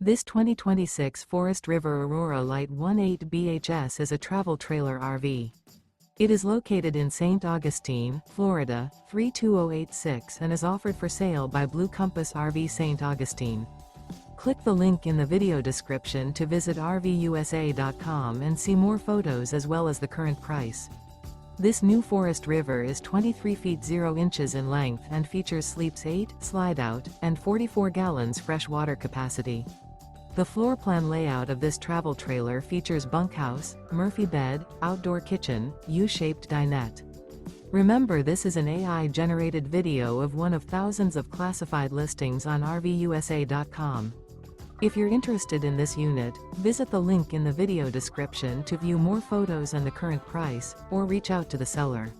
This 2026 Forest River Aurora Light 18 BHS is a travel trailer RV. It is located in St. Augustine, Florida, 32086 and is offered for sale by Blue Compass RV St. Augustine. Click the link in the video description to visit RVUSA.com and see more photos as well as the current price. This new Forest River is 23 feet 0 inches in length and features sleeps 8, Slideout, and 44 gallons fresh water capacity. The floor plan layout of this travel trailer features bunkhouse, Murphy bed, outdoor kitchen, U-shaped dinette. Remember, this is an AI-generated video of one of thousands of classified listings on RVUSA.com. If you're interested in this unit, visit the link in the video description to view more photos and the current price, or reach out to the seller.